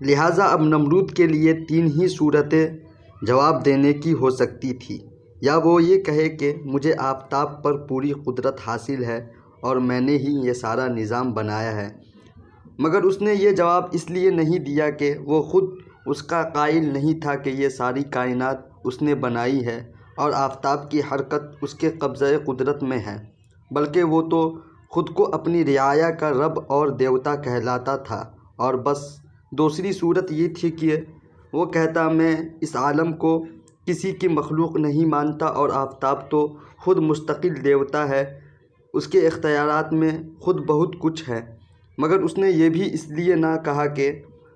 لہٰذا اب نمرود کے لیے 3 ہی صورتیں جواب دینے کی ہو سکتی تھی، یا وہ یہ کہے کہ مجھے آفتاب پر پوری قدرت حاصل ہے اور میں نے ہی یہ سارا نظام بنایا ہے، مگر اس نے یہ جواب اس لیے نہیں دیا کہ وہ خود اس کا قائل نہیں تھا کہ یہ ساری کائنات اس نے بنائی ہے اور آفتاب کی حرکت اس کے قبضۂ قدرت میں ہے، بلکہ وہ تو خود کو اپنی رعایا کا رب اور دیوتا کہلاتا تھا، اور بس دوسری صورت یہ تھی کہ وہ کہتا میں اس عالم کو کسی کی مخلوق نہیں مانتا اور آفتاب تو خود مستقل دیوتا ہے، اس کے اختیارات میں خود بہت کچھ ہے۔ مگر اس نے یہ بھی اس لیے نہ کہا کہ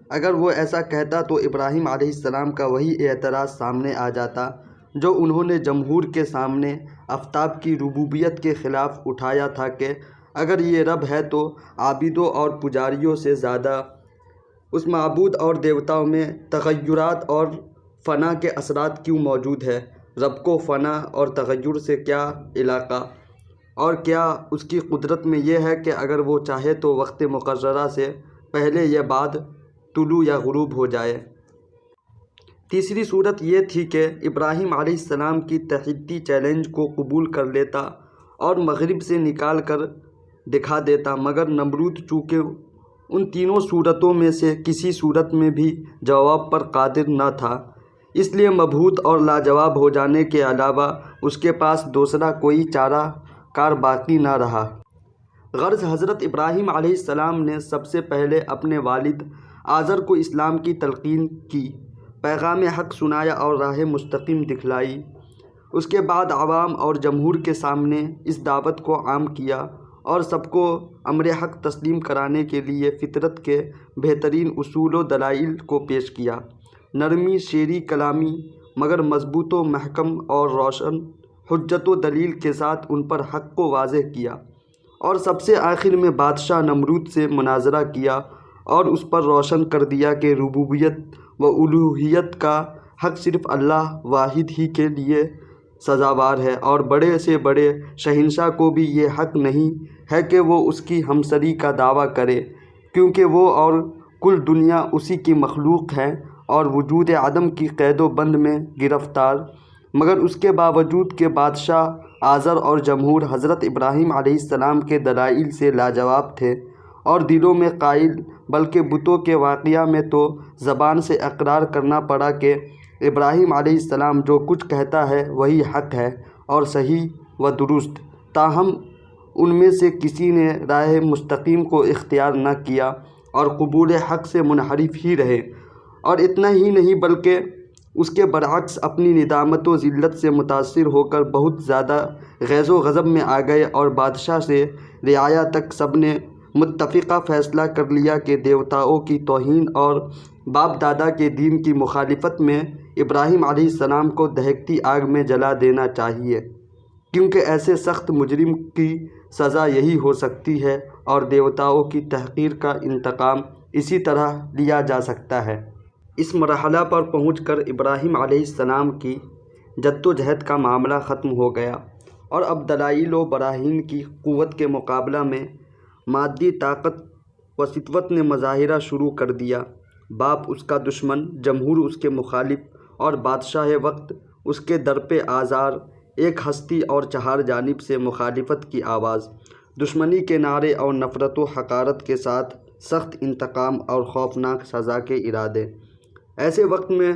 اگر وہ ایسا کہتا تو ابراہیم علیہ السلام کا وہی اعتراض سامنے آ جاتا جو انہوں نے جمہور کے سامنے آفتاب کی ربوبیت کے خلاف اٹھایا تھا کہ اگر یہ رب ہے تو عابدوں اور پجاریوں سے زیادہ اس معبود اور دیوتاؤں میں تغیرات اور فنا کے اثرات کیوں موجود ہے؟ رب کو فنا اور تغیر سے کیا علاقہ، اور کیا اس کی قدرت میں یہ ہے کہ اگر وہ چاہے تو وقت مقررہ سے پہلے یا بعد طلوع یا غروب ہو جائے؟ تیسری صورت یہ تھی کہ ابراہیم علیہ السلام کی تحدی چیلنج کو قبول کر لیتا اور مغرب سے نکال کر دکھا دیتا، مگر نمرود چونکہ ان تینوں صورتوں میں سے کسی صورت میں بھی جواب پر قادر نہ تھا، اس لیے مبہوت اور لاجواب ہو جانے کے علاوہ اس کے پاس دوسرا کوئی چارہ کار باقی نہ رہا۔ غرض حضرت ابراہیم علیہ السلام نے سب سے پہلے اپنے والد آزر کو اسلام کی تلقین کی، پیغام حق سنایا اور راہ مستقیم دکھلائی۔ اس کے بعد عوام اور جمہور کے سامنے اس دعوت کو عام کیا اور سب کو امر حق تسلیم کرانے کے لیے فطرت کے بہترین اصول و دلائل کو پیش کیا، نرمی شیریں کلامی مگر مضبوط و محکم اور روشن حجت و دلیل کے ساتھ ان پر حق کو واضح کیا، اور سب سے آخر میں بادشاہ نمرود سے مناظرہ کیا اور اس پر روشن کر دیا کہ ربوبیت و الوہیت کا حق صرف اللہ واحد ہی کے لیے سزاوار ہے، اور بڑے سے بڑے شہنشاہ کو بھی یہ حق نہیں ہے کہ وہ اس کی ہمسری کا دعویٰ کرے، کیونکہ وہ اور کل دنیا اسی کی مخلوق ہے اور وجود عدم کی قید و بند میں گرفتار۔ مگر اس کے باوجود کہ بادشاہ آزر اور جمہور حضرت ابراہیم علیہ السلام کے دلائل سے لاجواب تھے اور دلوں میں قائل بلکہ بتوں کے واقعہ میں تو زبان سے اقرار کرنا پڑا کہ ابراہیم علیہ السلام جو کچھ کہتا ہے وہی حق ہے اور صحیح و درست، تاہم ان میں سے کسی نے راہ مستقیم کو اختیار نہ کیا اور قبول حق سے منحرف ہی رہے، اور اتنا ہی نہیں بلکہ اس کے برعکس اپنی ندامت و ذلت سے متاثر ہو کر بہت زیادہ غیظ و غضب میں آ گئے، اور بادشاہ سے رعایا تک سب نے متفقہ فیصلہ کر لیا کہ دیوتاؤں کی توہین اور باپ دادا کے دین کی مخالفت میں ابراہیم علیہ السلام کو دہکتی آگ میں جلا دینا چاہیے، کیونکہ ایسے سخت مجرم کی سزا یہی ہو سکتی ہے اور دیوتاؤں کی تحقیر کا انتقام اسی طرح لیا جا سکتا ہے۔ اس مرحلہ پر پہنچ کر ابراہیم علیہ السلام کی جد و جہد کا معاملہ ختم ہو گیا، اور اب دلائل و براہین کی قوت کے مقابلہ میں مادی طاقت و سطوت نے مظاہرہ شروع کر دیا۔ باپ اس کا دشمن، جمہور اس کے مخالف، اور بادشاہ وقت اس کے در پہ آزار، ایک ہستی اور چہار جانب سے مخالفت کی آواز، دشمنی کے نعرے اور نفرت و حقارت کے ساتھ سخت انتقام اور خوفناک سزا کے ارادے۔ ایسے وقت میں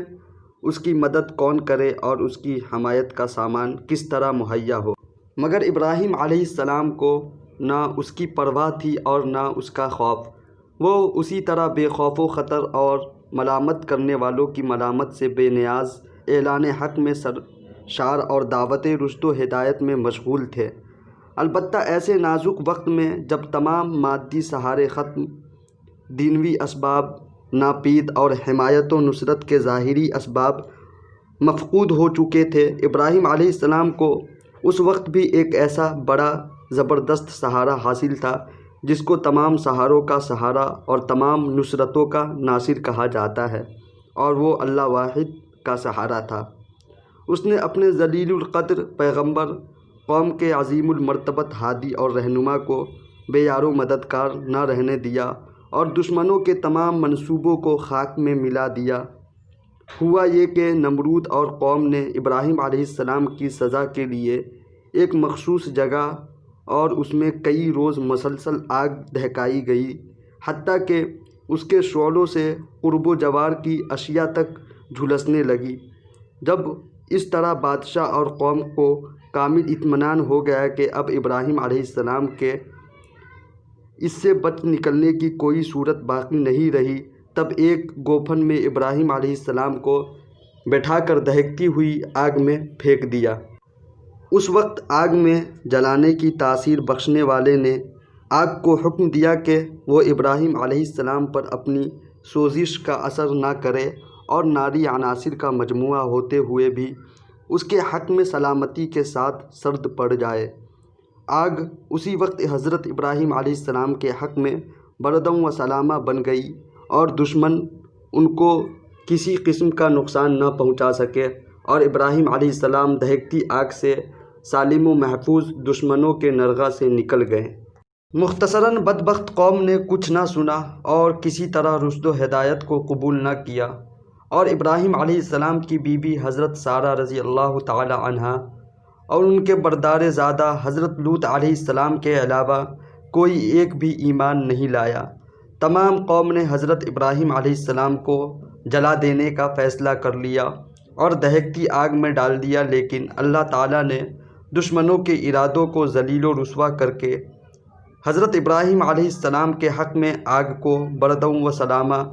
اس کی مدد کون کرے اور اس کی حمایت کا سامان کس طرح مہیا ہو؟ مگر ابراہیم علیہ السلام کو نہ اس کی پرواہ تھی اور نہ اس کا خوف، وہ اسی طرح بے خوف و خطر اور ملامت کرنے والوں کی ملامت سے بے نیاز اعلان حق میں سرشار اور دعوت رشد و ہدایت میں مشغول تھے۔ البتہ ایسے نازک وقت میں جب تمام مادی سہارے ختم، دینوی اسباب ناپید اور حمایت و نصرت کے ظاہری اسباب مفقود ہو چکے تھے، ابراہیم علیہ السلام کو اس وقت بھی ایک ایسا بڑا زبردست سہارا حاصل تھا جس کو تمام سہاروں کا سہارا اور تمام نصرتوں کا ناصر کہا جاتا ہے، اور وہ اللہ واحد کا سہارا تھا۔ اس نے اپنے ذلیل القدر پیغمبر، قوم کے عظیم المرتبت ہادی اور رہنما کو بے یار و مددگار نہ رہنے دیا، اور دشمنوں کے تمام منصوبوں کو خاک میں ملا دیا۔ ہوا یہ کہ نمرود اور قوم نے ابراہیم علیہ السلام کی سزا کے لیے ایک مخصوص جگہ اور اس میں کئی روز مسلسل آگ دہکائی گئی، حتیٰ کہ اس کے شعلوں سے قرب و جوار کی اشیاء تک جھلسنے لگی۔ جب اس طرح بادشاہ اور قوم کو کامل اطمینان ہو گیا کہ اب ابراہیم علیہ السلام کے اس سے بچ نکلنے کی کوئی صورت باقی نہیں رہی، تب ایک گوفن میں ابراہیم علیہ السلام کو بٹھا کر دہکتی ہوئی آگ میں پھینک دیا۔ اس وقت آگ میں جلانے کی تاثیر بخشنے والے نے آگ کو حکم دیا کہ وہ ابراہیم علیہ السلام پر اپنی سوزش کا اثر نہ کرے اور ناری عناصر کا مجموعہ ہوتے ہوئے بھی اس کے حق میں سلامتی کے ساتھ سرد پڑ جائے۔ آگ اسی وقت حضرت ابراہیم علیہ السلام کے حق میں بردم و سلامہ بن گئی اور دشمن ان کو کسی قسم کا نقصان نہ پہنچا سکے، اور ابراہیم علیہ السلام دہکتی آگ سے سالم و محفوظ دشمنوں کے نرغہ سے نکل گئے۔ مختصراً بدبخت قوم نے کچھ نہ سنا اور کسی طرح رشد و ہدایت کو قبول نہ کیا، اور ابراہیم علیہ السلام کی بیوی حضرت سارہ رضی اللہ تعالی عنہا اور ان کے بردار زادہ حضرت لوط علیہ السلام کے علاوہ کوئی ایک بھی ایمان نہیں لایا۔ تمام قوم نے حضرت ابراہیم علیہ السلام کو جلا دینے کا فیصلہ کر لیا اور دہکتی آگ میں ڈال دیا، لیکن اللہ تعالیٰ نے دشمنوں کے ارادوں کو ذلیل و رسوا کر کے حضرت ابراہیم علیہ السلام کے حق میں آگ کو بردم و سلامہ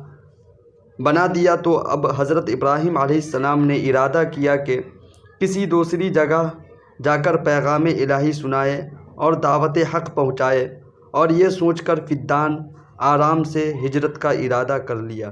بنا دیا۔ تو اب حضرت ابراہیم علیہ السلام نے ارادہ کیا کہ کسی دوسری جگہ جا کر پیغام الہی سنائے اور دعوت حق پہنچائے، اور یہ سوچ کر فدان آرام سے ہجرت کا ارادہ کر لیا۔